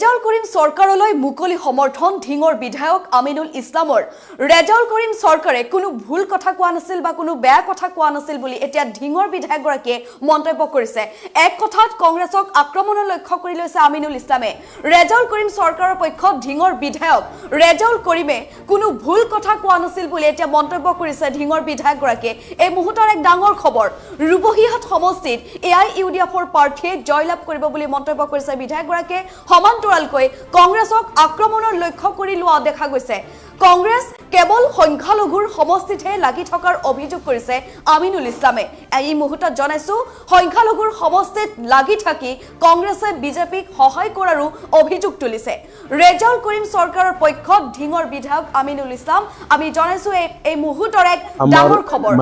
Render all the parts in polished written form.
ৰেজাউল কৰিম চৰকাৰলৈ মুকলি সমৰ্থন ঢিঙৰ বিধায়ক আমিনুল ইছলামৰ ৰেজাউল কৰিম চৰকাৰে কোনো ভুল কথা কোৱা নাছিল বা কোনো বেয়া কথা কোৱা নাছিল বুলি এতিয়া ঢিঙৰ বিধায়কগৰাকীয়ে মন্তব্য কৰিছে। এক কথাত কংগ্ৰেছক আক্ৰমণৰ লক্ষ্য কৰি লৈছে আমিনুল ইছলামে। ৰেজাউল কৰিম চৰকাৰৰ পক্ষত ঢিঙৰ বিধায়ক ৰেজাউল কৰিমে কোনো ভুল কথা কোৱা নাছিল বুলি এতিয়া মন্তব্য কৰিছে ঢিঙৰ বিধায়কগৰাকীয়ে। এই মুহূৰ্তৰ এক ডাঙৰ খবৰ, ৰুবহীহাট সমষ্টিত AIUDFৰ প্ৰাৰ্থীয়ে জয়লাভ কৰিব বুলি মন্তব্য কৰিছে বিধায়কগৰাকীয়ে। সমান্তৰালকৈ কংগ্ৰেছক আক্ৰমণৰ লক্ষ্য কৰি লোৱা দেখা গৈছে। কংগ্ৰেছ কেৱল সংখ্যালঘুৰ সমষ্টিতহে লাগি থকাৰ অভিযোগ কৰিছে আমিনুল ইছলামে। এই মুহূৰ্তত জনাইছো সংখ্যালঘুৰ সমষ্টিত লাগি থাকি কংগ্ৰেছে বিজেপিক সহায় কৰাৰো অভিযোগ তুলিছে। ৰেজাউল কৰিম চৰকাৰৰ পক্ষত ঢিঙৰ বিধায়ক আমিনুল ইছলাম। আমি জনাইছো এই মুহূৰ্তৰ এক ডাঙৰ খবৰ,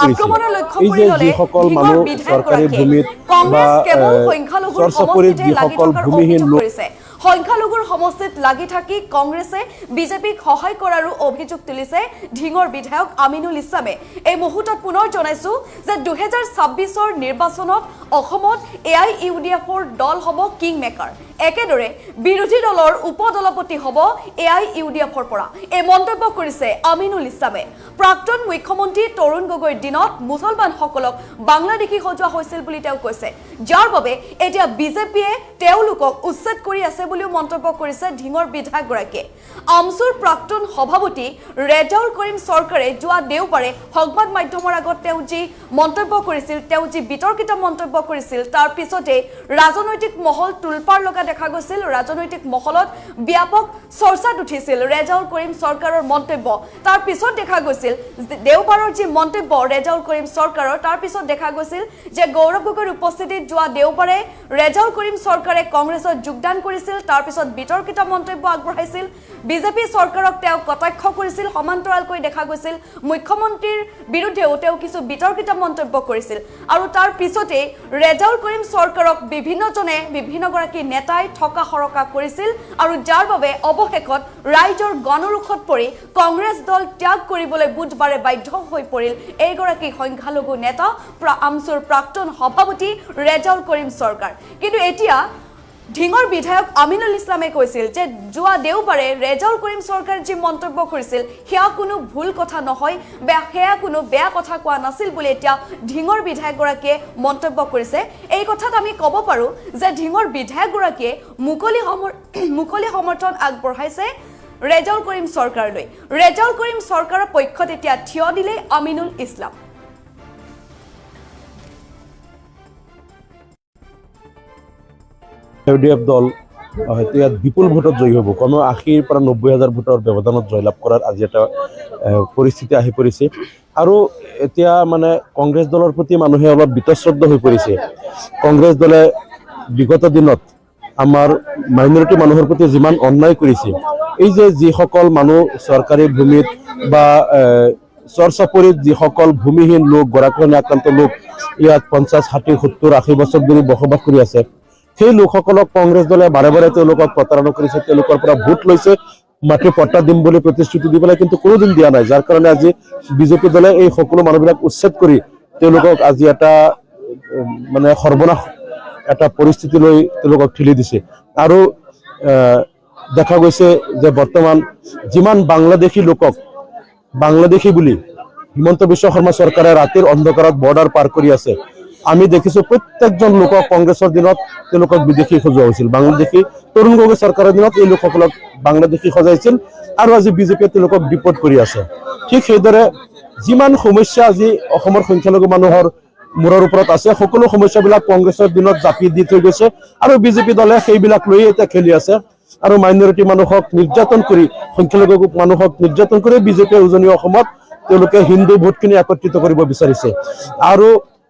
আক্ৰমণৰ লক্ষ্য কৰি ললে ঢিঙৰ বিধায়কগৰাকীয়ে কংগ্ৰেছ কেৱল সংখ্যালঘুৰ সমষ্টিতহে লাগি থকাৰ অভিযোগ কৰিছে। সংখ্যালঘুৰ সমষ্টিত লাগি থাকি কংগ্ৰেছে বিজেপিক সহায় কৰাৰো অভিযোগ তুলিছে ঢিঙৰ বিধায়ক আমিনুল ইছলামে। এই মুহূৰ্তত পুনৰ জনাইছো যে 2026ৰ নিৰ্বাচনত অসমত AIUDFৰ দল হ'ব কিং মেকাৰ। একেদৰে বিৰোধী দলৰ উপদলপতি হ'ব AIUDFৰ পৰা। এই মন্তব্য কৰিছে আমিনুল ইছলামে। প্ৰাক্তন মুখ্যমন্ত্ৰী তৰুণ গগৈৰ দিনত মুছলমানসকলক বাংলাদেশী সজোৱা হৈছিল বুলি তেওঁ কৈছে, যাৰ বাবে এতিয়া বিজেপিয়ে তেওঁলোকক উচ্ছেদ কৰি আছে বুলিও মন্তব্য কৰিছে ঢিঙৰ বিধায়কগৰাকীয়ে। আমচুৰ প্ৰাক্তন সভাপতি ৰেজাউল কৰিম চৰকাৰে যোৱা দেওবাৰে সংবাদ মাধ্যমৰ আগত তেওঁ যি মন্তব্য কৰিছিল, তেওঁ যি বিতৰ্কিত মন্তব্য কৰিছিল, তাৰ পিছতে ৰাজনৈতিক মহল তুলপাৰ লগা দেখা গৈছিল। ৰাজনৈতিক মহলত ব্যাপক চৰ্চাত উঠিছিল ৰেজাউল কৰিম চৰকাৰৰ মন্তব্য। তাৰ পিছত দেখা গৈছিল দেওবাৰৰ যি মন্তব্য ৰেজাউল কৰিম চৰকাৰৰ, তাৰ পিছত দেখা গৈছিল যে গৌৰৱ গগৈৰ উপস্থিতিত যোৱা দেওবাৰে ৰেজাউল কৰিম চৰকাৰে কংগ্ৰেছত যোগদান কৰিছিল। তাৰ পিছত বিতৰ্কিত মন্তব্য আগবঢ়াইছিল, বিজেপি চৰকাৰক তেওঁ কটাক্ষ কৰিছিল। সমান্তৰালকৈ দেখা গৈছিল মুখ্যমন্ত্ৰীৰ বিৰুদ্ধেও তেওঁ কিছু বিতৰ্কিত মন্তব্য কৰিছিল। আৰু তাৰ পিছতে ৰেজাউল কৰিম চৰকাৰক বিভিন্নগৰাকী নেতাই থকা সৰকা কৰিছিল, আৰু যাৰ বাবে অৱশেষত ৰাইজৰ গণৰোষত পৰি কংগ্ৰেছ দল ত্যাগ কৰিবলৈ বুধবাৰে বাধ্য হৈ পৰিল এইগৰাকী সংখ্যালঘু নেতা আমচুৰ প্ৰাক্তন সভাপতি ৰেজাউল কৰিম চৰকাৰ। কিন্তু এতিয়া ঢিঙৰ বিধায়ক আমিনুল ইছলামে কৈছিল যে যোৱা দেওবাৰে ৰেজাউল কৰিম চৰকাৰে যি মন্তব্য কৰিছিল সেয়া কোনো ভুল কথা নহয়, সেয়া কোনো বেয়া কথা কোৱা নাছিল বুলি এতিয়া ঢিঙৰ বিধায়কগৰাকীয়ে মন্তব্য কৰিছে। এই কথাত আমি ক'ব পাৰোঁ যে ঢিঙৰ বিধায়কগৰাকীয়ে মুকলি সমৰ্থন আগবঢ়াইছে ৰেজাউল কৰিম চৰকাৰলৈ। ৰেজাউল কৰিম চৰকাৰৰ পক্ষত এতিয়া থিয় দিলে আমিনুল ইছলাম। AIUDF দল হয়তো ইয়াত বিপুল ভোটত জয়ী হ'ব, কমেও 80,000 পৰা 90,000 ভোটৰ ব্যৱধানত জয়লাভ কৰাৰ আজি এটা পৰিস্থিতি আহি পৰিছে। আৰু এতিয়া মানে কংগ্ৰেছ দলৰ প্ৰতি মানুহে অলপ বীতশ্ৰদ্ধ হৈ পৰিছে। কংগ্ৰেছ দলে বিগত দিনত আমাৰ মাইনৰিটি মানুহৰ প্ৰতি যিমান অন্যায় কৰিছে, এই যে যিসকল মানুহ চৰকাৰী ভূমিত বা চৰ চাপৰিত যিসকল ভূমিহীন লোক, গৰাখহনীয়া আক্ৰান্ত লোক ইয়াত 50, 60, 70, 80 বছৰ ধৰি বসবাস কৰি আছে, সেই লোকসকলক কংগ্ৰেছ দলে বাৰে বাৰে তেওঁলোকক প্ৰতাৰণা কৰিছে, তেওঁলোকৰ পৰা ভোট লৈছে, মাটিৰ পট্টা দিম বুলি প্ৰতিশ্ৰুতি দি পেলাই কিন্তু কোনোদিন দিয়া নাই। যাৰ কাৰণে আজি বিজেপি দলে এই সকলো মানুহবিলাক উচ্ছেদ কৰি তেওঁলোকক আজি এটা মানে সৰ্বনাশ এটা পৰিস্থিতিলৈ তেওঁলোকক ঠেলি দিছে। আৰু দেখা গৈছে যে বৰ্তমান যিমান বাংলাদেশী লোকক বাংলাদেশী বুলি হিমন্ত বিশ্ব শৰ্মা চৰকাৰে ৰাতিৰ অন্ধকাৰত বৰ্ডাৰ পাৰ কৰি আছে, আমি দেখিছো প্ৰত্যেকজন লোকক কংগ্ৰেছৰ দিনত তেওঁলোকক বিদেশী সজোৱা হৈছিল। বাংলাদেশী তৰুণ গগৈ চৰকাৰৰ দিনত এই লোকসকলক বাংলাদেশী সজাইছিল, আৰু আজি বিজেপিয়ে তেওঁলোকক ডিপৰ্ট কৰি আছে। ঠিক সেইদৰে যিমান সমস্যা আজি অসমৰ সংখ্যালঘু মানুহৰ মূৰৰ ওপৰত আছে, সকলো সমস্যাবিলাক কংগ্ৰেছৰ দিনত জাপি দি থৈ গৈছে, আৰু বিজেপি দলে সেইবিলাক লৈ এতিয়া খেলি আছে। আৰু মাইনৰিটি মানুহক নিৰ্যাতন কৰি, সংখ্যালঘু মানুহক নিৰ্যাতন কৰি বিজেপিয়ে উজনি অসমত তেওঁলোকে হিন্দু ভোটখিনি একত্ৰিত কৰিব বিচাৰিছে। আৰু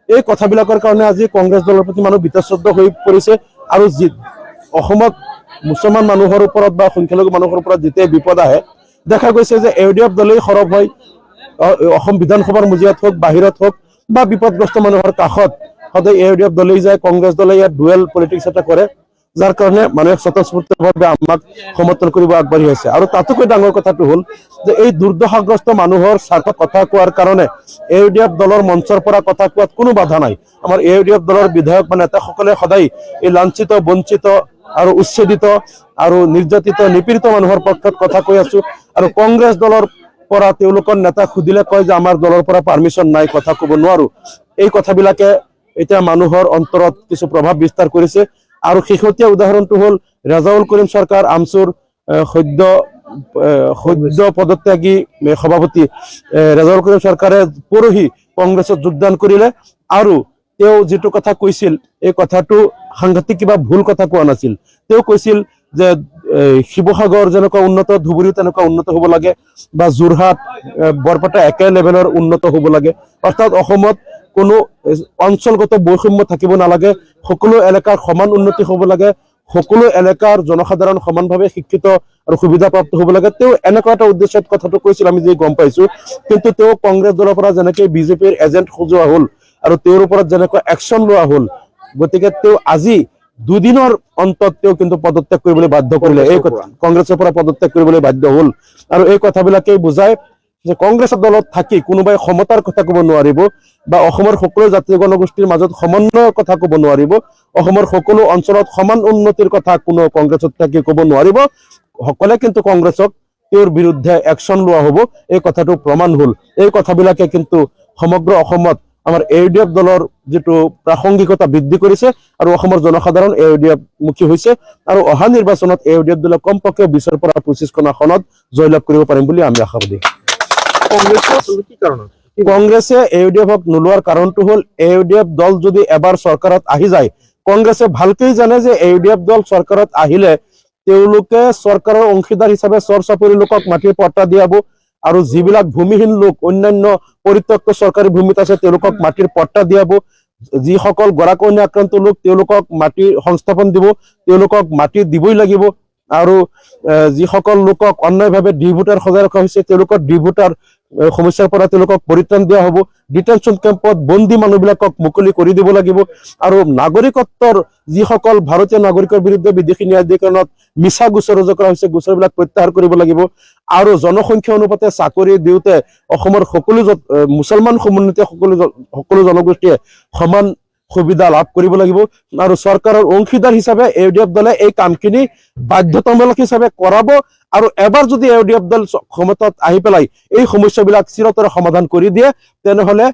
এই কথাবিলাকৰ কাৰণে আজি কংগ্ৰেছ দলৰ প্ৰতি মানুহ বীতশ্ৰদ্ধ হৈ পৰিছে। আৰু অসমত মুছলমান মানুহৰ ওপৰত বা সংখ্যালঘু মানুহৰ ওপৰত যেতিয়া বিপদ আহে, দেখা গৈছে যে AIUDF দলেই সৰব হয়, অসম বিধানসভাৰ মজিয়াত হওক, বাহিৰত হওক বা বিপদগ্ৰস্ত মানুহৰ কাষত সদায় AIUDF দলেই যায়। কংগ্ৰেছ দলে ইয়াত ডুৱেল পলিটিক্স এটা কৰে, যাৰ কাৰণে মানুহে স্বতঃস্ফূৰ্তভাৱে আমাক সমৰ্থন কৰিব আগবাঢ়ি আছে। আৰু তাতোকৈ ডাঙৰ কথাটো হ'ল যে এই দুৰ্দশাগ্ৰস্ত মানুহৰ স্বাৰ্থত কথা কোৱাৰ কাৰণে AIUDF দলৰ মঞ্চৰ পৰা কথা কোৱাত কোনো বাধা নাই। আমাৰ AIUDF দলৰ বিধায়ক বা নেতাসকলে সদায় এই লাঞ্ছিত, বঞ্চিত আৰু উচ্ছেদিত আৰু নিৰ্যাতিত নিপীড়িত মানুহৰ পক্ষত কথা কৈ আছো আৰু কংগ্ৰেছ দলৰ পৰা তেওঁলোকৰ নেতা খুদিলে কয় যে আমাৰ দলৰ পৰা পাৰমিশন নাই কথা ক'ব নোৱাৰো এই কথাবিলাকে এতিয়া মানুহৰ অন্তৰত কিছু প্ৰভাৱ বিস্তাৰ কৰিছে আৰু শেহতীয়া উদাহৰণটো হ'ল ৰেজাউল কৰিম চৰকাৰ আমচুৰ সদ্য পদত্যাগী সভাপতি ৰেজাউল কৰিম চৰকাৰে পৰহি কংগ্ৰেছত যোগদান কৰিলে আৰু তেওঁ যেটো কথা কৈছিল এই কথাটো সাংঘাতিক কিবা ভুল কথা কোৱা নাছিল তেওঁ কৈছিল যে শিৱসাগৰ যেনেকুৱা উন্নত ধুবুৰী তেনেকুৱা উন্নত হ'ব লাগে বা যোৰহাট বৰপেটা একে লেভেলৰ উন্নত হ'ব লাগে অৰ্থাৎ অসমত কোনো অঞ্চলগত বৈষম্য থাকিব নালাগে সকলো এলেকাৰ সমান উন্নতি হ'ব লাগে সকলো এলেকাৰ জনসাধাৰণ সমানভাৱে শিক্ষিত আৰু সুবিধাপ্ৰাপ্ত হ'ব লাগে তেওঁ এনেকুৱা এটা উদ্দেশ্যত কথাটো কৈছিল আমি যে গম পাইছো কিন্তু তেওঁ কংগ্ৰেছ দলৰ পৰা যেনেকৈ বিজেপিৰ এজেণ্ট সজোৱা হ'ল আৰু তেওঁৰ ওপৰত যেনেকৈ একশ্যন লোৱা হ'ল গতিকে তেওঁ আজি দুদিনৰ অন্তত তেওঁ কিন্তু পদত্যাগ কৰিবলৈ বাধ্য কৰিলে এই কংগ্ৰেছৰ পৰা পদত্যাগ কৰিবলৈ বাধ্য হ'ল আৰু এই কথাবিলাকেই বুজায় যে কংগ্ৰেছৰ দলত থাকি কোনোবাই সমতাৰ কথা ক'ব নোৱাৰিব বা অসমৰ সকলো জাতি জনগোষ্ঠীৰ মাজত সমন্বয়ৰ কথা ক'ব নোৱাৰিব অসমৰ সকলো অঞ্চলত সমান উন্নতিৰ কথা কোনো কংগ্ৰেছত থাকি ক'ব নোৱাৰিব সকলে কিন্তু কংগ্ৰেছক তেওঁৰ বিৰুদ্ধে একশ্যন লোৱা হ'ব এই কথাটো প্ৰমাণ হ'ল এই কথাবিলাকে কিন্তু সমগ্ৰ অসমত আমাৰ AUDF দলৰ যেটো প্ৰাসংগিকতা বৃদ্ধি কৰিছে আৰু অসমৰ জনসাধাৰণ AUDF মুখী হৈছে আৰু অহা নিৰ্বাচনত AUDF দলে কমপক্ষে 20 পৰা 25খন আসনত জয়লাভ কৰিব পাৰিম বুলি আমি আশাবাদী কংগ্ৰেছে AUDFক নোলোৱাৰ কাৰণটো হ'ল AUDF দল যদি এবাৰ চৰকাৰত আহি যায় কংগ্ৰেছে ভালকৈ জানে যে AUDF দল চৰকাৰত আহিলে তেওঁলোকে চৰকাৰৰ অংশীদাৰ হিচাপে চৰচাপৰি লোকক মাটিৰ পট্টা দিয়াব আৰু যিবিলাক ভূমিহীন লোক অন্যান্য পৰিত্যক্ত চৰকাৰী ভূমিত আছে তেওঁলোকক মাটিৰ পট্টা দিয়াব যিসকল গৰাকৰণে আক্ৰান্ত লোক তেওঁলোকক মাটিৰ সংস্থাপন দিব তেওঁলোকক মাটি দিবই লাগিব আৰু যিসকল লোকক অন্যায়ভাৱে ডিভোটাৰ সজাই ৰখা হৈছে তেওঁলোকৰ ডিভোটাৰ সমস্যাৰ পৰা তেওঁলোকক পৰিত্ৰাণ দিয়া হ'ব ডিটেনশ্যন কেম্পত বন্দী মানুহবিলাকক মুকলি কৰি দিব লাগিব আৰু নাগৰিকত্বৰ যিসকল ভাৰতীয় নাগৰিকৰ বিৰুদ্ধে বিদেশী ন্যায়াধিকৰণত মিছা গোচৰ ৰুজু কৰা হৈছে গোচৰবিলাক প্ৰত্যাহাৰ কৰিব লাগিব আৰু জনসংখ্যা অনুপাতে চাকৰি দিওঁতে অসমৰ সকলো মুছলমান সমন্বিত সকলো জনগোষ্ঠীয়ে সমান সুবিধা লাভ কৰিব লাগিব আৰু চৰকাৰৰ অংশীদাৰ হিচাপে AUDF দলে এই কামখিনি বাধ্যতামূলক হিচাপে কৰাব আৰু এবাৰ যদি AUDF দল ক্ষমতাত আহি পেলাই এই সমস্যাবিলাক চিৰতৰে সমাধান কৰি দিয়ে তেনেহলে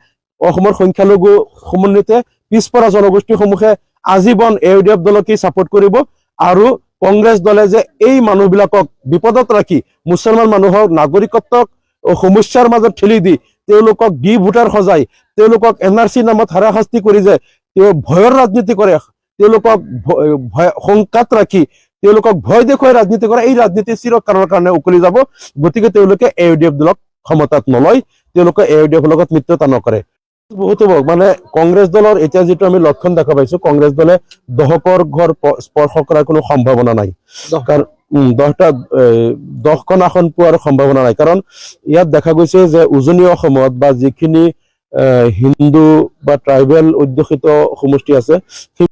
অসমৰ সংখ্যালঘু সমন্বিতে পিছপৰা জনগোষ্ঠীসমূহে আজীৱন AUDF দলকে সাপোৰ্ট কৰিব আৰু কংগ্ৰেছ দলে যে এই মানুহবিলাকক বিপদত ৰাখি মুছলমান মানুহৰ নাগৰিকত্বক সমস্যাৰ মাজত ঠেলি দি তেওঁলোকক ডি ভোটাৰ সজাই তেওঁলোকক NRC নামত হাৰাশাস্তি কৰি যে তেওঁ ভয়ৰ ৰাজনীতি কৰে তেওঁলোকক সংকাত ৰাখি তেওঁলোকক ভয় দেখুৱাই ৰাজনীতি কৰে এই ৰাজনীতি চিৰকালৰ কাৰণে উকলি যাব গতিকে তেওঁলোকে AUDF দলক ক্ষমতাত নলয় তেওঁলোকে AUDF লগত মিত্ৰতা নকৰে বহুত মানে কংগ্ৰেছ দলৰ এতিয়া যেটো আমি লক্ষণ দেখা পাইছো কংগ্ৰেছ দলে দহকৰ ঘৰ স্পৰ্শ কৰাৰ কোনো সম্ভাৱনা নাই কাৰণ 10খন আসন পোৱাৰ সম্ভাৱনা নাই কাৰণ ইয়াত দেখা গৈছে যে উজনি অসমত বা যিখিনি হিন্দু বা ট্ৰাইবেল অধ্যুষিত সমষ্টি আছে